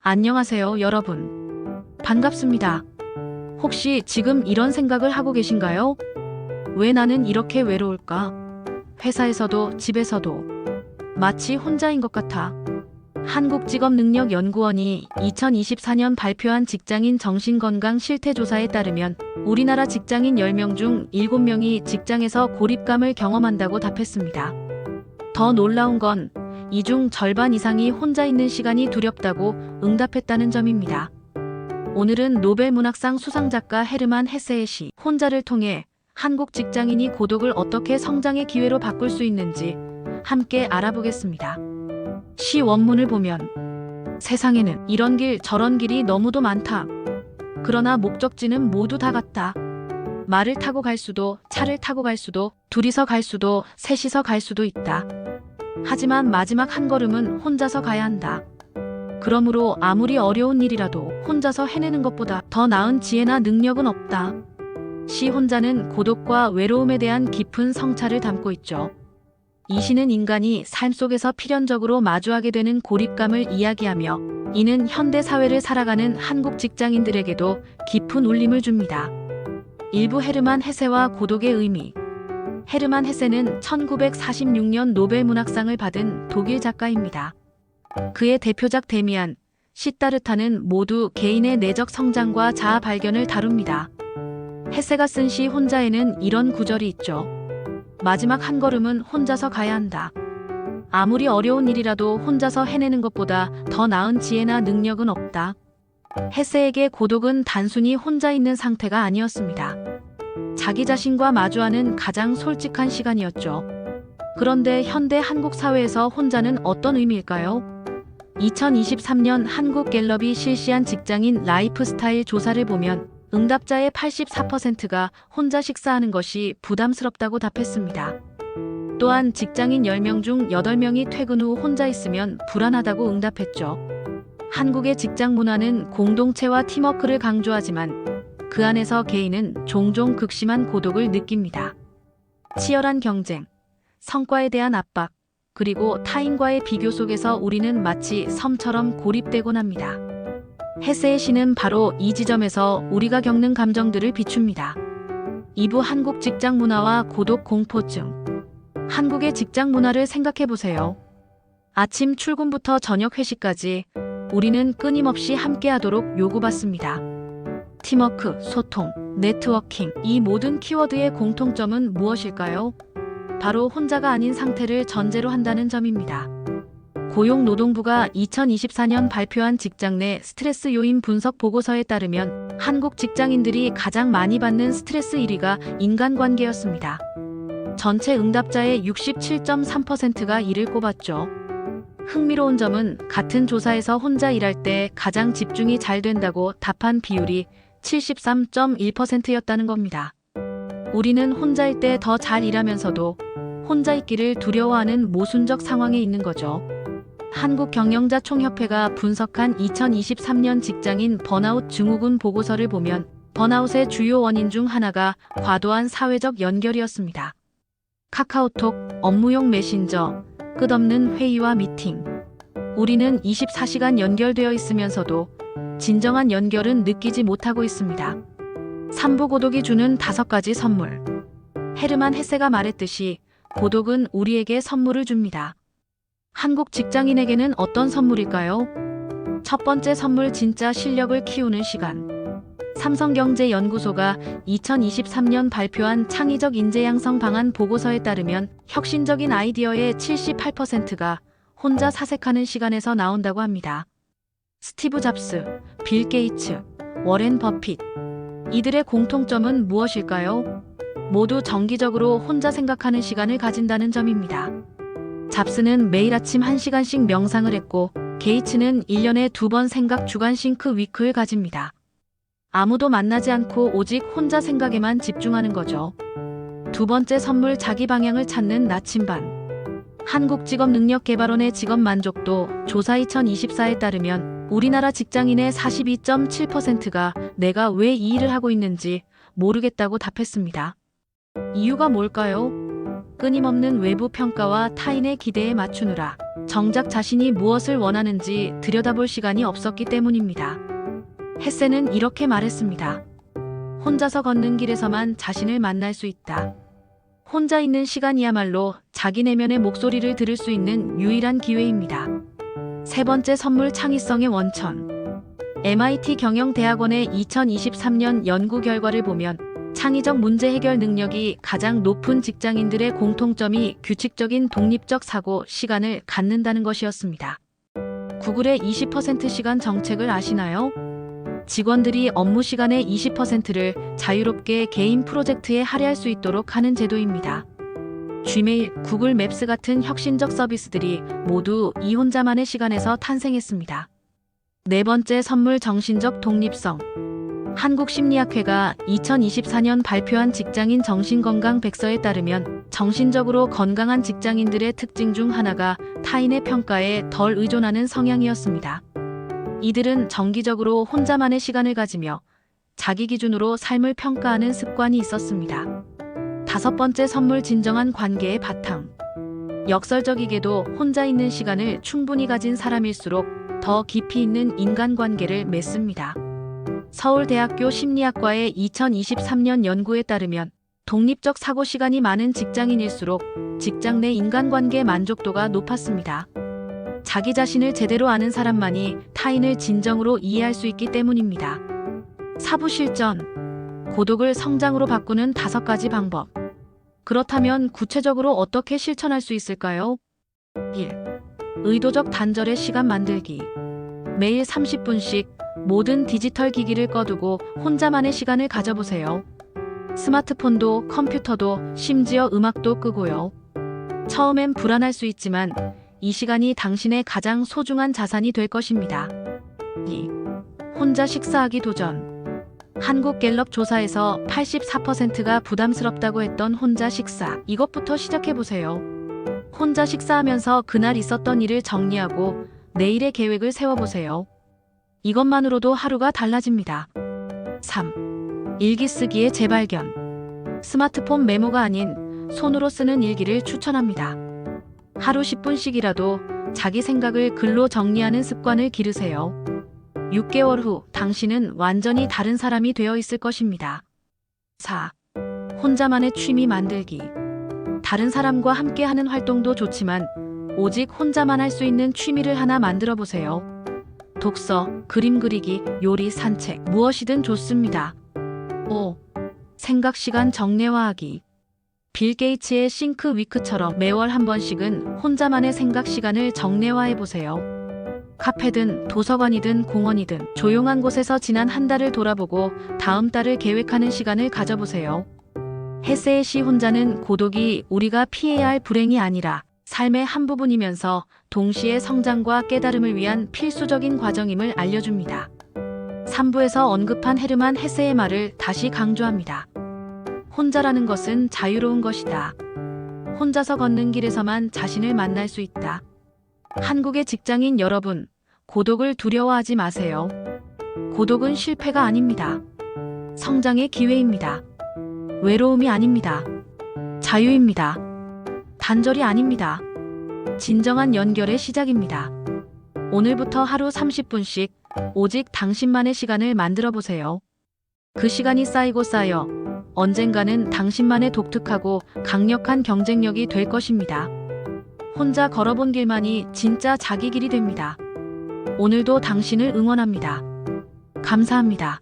안녕하세요, 여러분. 반갑습니다. 혹시 지금 이런 생각을 하고 계신가요? 왜 나는 이렇게 외로울까? 회사에서도 집에서도 마치 혼자인 것 같아. 한국직업능력연구원이 2024년 발표한 직장인 정신건강 실태조사에 따르면 우리나라 직장인 10명 중 7명이 직장에서 고립감을 경험한다고 답했습니다. 더 놀라운 건 이 중 절반 이상이 혼자 있는 시간이 두렵다고 응답했다는 점입니다. 오늘은 노벨 문학상 수상작가 헤르만 헤세의 시 혼자를 통해 한국 직장인이 고독을 어떻게 성장의 기회로 바꿀 수 있는지 함께 알아보겠습니다. 시 원문을 보면 세상에는 이런 길 저런 길이 너무도 많다. 그러나 목적지는 모두 다 같다. 말을 타고 갈 수도, 차를 타고 갈 수도, 둘이서 갈 수도, 셋이서 갈 수도 있다. 하지만 마지막 한 걸음은 혼자서 가야 한다. 그러므로 아무리 어려운 일이라도 혼자서 해내는 것보다 더 나은 지혜나 능력은 없다. 시 혼자는 고독과 외로움에 대한 깊은 성찰을 담고 있죠. 이 시는 인간이 삶 속에서 필연적으로 마주하게 되는 고립감을 이야기하며 이는 현대 사회를 살아가는 한국 직장인들에게도 깊은 울림을 줍니다. 일부 헤르만 헤세와 고독의 의미. 헤르만 헤세는 1946년 노벨 문학상을 받은 독일 작가입니다. 그의 대표작 데미안, 시타르타는 모두 개인의 내적 성장과 자아 발견을 다룹니다. 헤세가 쓴 시 혼자에는 이런 구절이 있죠. 마지막 한 걸음은 혼자서 가야 한다. 아무리 어려운 일이라도 혼자서 해내는 것보다 더 나은 지혜나 능력은 없다. 헤세에게 고독은 단순히 혼자 있는 상태가 아니었습니다. 자기 자신과 마주하는 가장 솔직한 시간이었죠. 그런데 현대 한국 사회에서 혼자는 어떤 의미일까요? 2023년 한국갤럽이 실시한 직장인 라이프스타일 조사를 보면 응답자의 84%가 혼자 식사하는 것이 부담스럽다고 답했습니다. 또한 직장인 10명 중 8명이 퇴근 후 혼자 있으면 불안하다고 응답했죠. 한국의 직장 문화는 공동체와 팀워크를 강조하지만 그 안에서 개인은 종종 극심한 고독을 느낍니다. 치열한 경쟁, 성과에 대한 압박, 그리고 타인과의 비교 속에서 우리는 마치 섬처럼 고립되곤 합니다. 헤세의 시는 바로 이 지점에서 우리가 겪는 감정들을 비춥니다. 2부 한국 직장 문화와 고독 공포증. 한국의 직장 문화를 생각해 보세요. 아침 출근부터 저녁 회식까지 우리는 끊임없이 함께하도록 요구받습니다. 팀워크, 소통, 네트워킹, 이 모든 키워드의 공통점은 무엇일까요? 바로 혼자가 아닌 상태를 전제로 한다는 점입니다. 고용노동부가 2024년 발표한 직장 내 스트레스 요인 분석 보고서에 따르면 한국 직장인들이 가장 많이 받는 스트레스 1위가 인간관계였습니다. 전체 응답자의 67.3%가 이를 꼽았죠. 흥미로운 점은 같은 조사에서 혼자 일할 때 가장 집중이 잘 된다고 답한 비율이 73.1%였다는 겁니다. 우리는 혼자일 때 더 잘 일하면서도 혼자 있기를 두려워하는 모순적 상황에 있는 거죠. 한국경영자총협회가 분석한 2023년 직장인 번아웃 증후군 보고서를 보면 번아웃의 주요 원인 중 하나가 과도한 사회적 연결이었습니다. 카카오톡, 업무용 메신저, 끝없는 회의와 미팅. 우리는 24시간 연결되어 있으면서도 진정한 연결은 느끼지 못하고 있습니다. 3부 고독이 주는 5가지 선물. 헤르만 헤세가 말했듯이 고독은 우리에게 선물을 줍니다. 한국 직장인에게는 어떤 선물일까요? 첫 번째 선물, 진짜 실력을 키우는 시간. 삼성경제연구소가 2023년 발표한 창의적 인재 양성 방안 보고서에 따르면 혁신적인 아이디어의 78%가 혼자 사색하는 시간에서 나온다고 합니다. 스티브 잡스, 빌 게이츠, 워렌 버핏. 이들의 공통점은 무엇일까요? 모두 정기적으로 혼자 생각하는 시간을 가진다는 점입니다. 잡스는 매일 아침 1시간씩 명상을 했고 게이츠는 1년에 2번 생각 주간 싱크 위크를 가집니다. 아무도 만나지 않고 오직 혼자 생각에만 집중하는 거죠. 두 번째 선물, 자기 방향을 찾는 나침반. 한국직업능력개발원의 직업만족도 조사 2024에 따르면 우리나라 직장인의 42.7%가 내가 왜 이 일을 하고 있는지 모르겠다고 답했습니다. 이유가 뭘까요? 끊임없는 외부 평가와 타인의 기대에 맞추느라 정작 자신이 무엇을 원하는지 들여다볼 시간이 없었기 때문입니다. 헤세는 이렇게 말했습니다. 혼자서 걷는 길에서만 자신을 만날 수 있다. 혼자 있는 시간이야말로 자기 내면의 목소리를 들을 수 있는 유일한 기회입니다. 세 번째 선물, 창의성의 원천. MIT 경영대학원의 2023년 연구 결과를 보면 창의적 문제 해결 능력이 가장 높은 직장인들의 공통점이 규칙적인 독립적 사고 시간을 갖는다는 것이었습니다. 구글의 20% 시간 정책을 아시나요? 직원들이 업무 시간의 20%를 자유롭게 개인 프로젝트에 할애할 수 있도록 하는 제도입니다. 지메일, 구글 맵스 같은 혁신적 서비스들이 모두 이 혼자만의 시간에서 탄생했습니다. 네 번째 선물, 정신적 독립성. 한국심리학회가 2024년 발표한 직장인 정신건강 백서에 따르면 정신적으로 건강한 직장인들의 특징 중 하나가 타인의 평가에 덜 의존하는 성향이었습니다. 이들은 정기적으로 혼자만의 시간을 가지며 자기 기준으로 삶을 평가하는 습관이 있었습니다. 다섯 번째 선물, 진정한 관계의 바탕. 역설적이게도 혼자 있는 시간을 충분히 가진 사람일수록 더 깊이 있는 인간관계를 맺습니다. 서울대학교 심리학과의 2023년 연구에 따르면 독립적 사고 시간이 많은 직장인일수록 직장 내 인간관계 만족도가 높았습니다. 자기 자신을 제대로 아는 사람만이 타인을 진정으로 이해할 수 있기 때문입니다. 사부 실전. 고독을 성장으로 바꾸는 5가지 방법. 그렇다면 구체적으로 어떻게 실천할 수 있을까요? 1. 의도적 단절의 시간 만들기. 매일 30분씩 모든 디지털 기기를 꺼두고 혼자만의 시간을 가져보세요. 스마트폰도 컴퓨터도 심지어 음악도 끄고요. 처음엔 불안할 수 있지만 이 시간이 당신의 가장 소중한 자산이 될 것입니다. 2. 혼자 식사하기 도전. 한국갤럽 조사에서 84%가 부담스럽다고 했던 혼자 식사. 이것부터 시작해보세요. 혼자 식사하면서 그날 있었던 일을 정리하고 내일의 계획을 세워보세요. 이것만으로도 하루가 달라집니다. 3. 일기 쓰기의 재발견. 스마트폰 메모가 아닌 손으로 쓰는 일기를 추천합니다. 하루 10분씩이라도 자기 생각을 글로 정리하는 습관을 기르세요. 6개월 후 당신은 완전히 다른 사람이 되어 있을 것입니다. 4. 혼자만의 취미 만들기. 다른 사람과 함께 하는 활동도 좋지만 오직 혼자만 할 수 있는 취미를 하나 만들어 보세요. 독서, 그림 그리기, 요리, 산책, 무엇이든 좋습니다. 5. 생각 시간 정례화하기. 빌 게이츠의 싱크 위크처럼 매월 한 번씩은 혼자만의 생각 시간을 정례화해보세요. 카페든 도서관이든 공원이든 조용한 곳에서 지난 한 달을 돌아보고 다음 달을 계획하는 시간을 가져보세요. 헤세의 시 혼자는 고독이 우리가 피해야 할 불행이 아니라 삶의 한 부분이면서 동시에 성장과 깨달음을 위한 필수적인 과정임을 알려줍니다. 3부에서 언급한 헤르만 헤세의 말을 다시 강조합니다. 혼자라는 것은 자유로운 것이다. 혼자서 걷는 길에서만 자신을 만날 수 있다. 한국의 직장인 여러분, 고독을 두려워하지 마세요. 고독은 실패가 아닙니다. 성장의 기회입니다. 외로움이 아닙니다. 자유입니다. 단절이 아닙니다. 진정한 연결의 시작입니다. 오늘부터 하루 30분씩 오직 당신만의 시간을 만들어 보세요. 그 시간이 쌓이고 쌓여 언젠가는 당신만의 독특하고 강력한 경쟁력이 될 것입니다. 혼자 걸어본 길만이 진짜 자기 길이 됩니다. 오늘도 당신을 응원합니다. 감사합니다.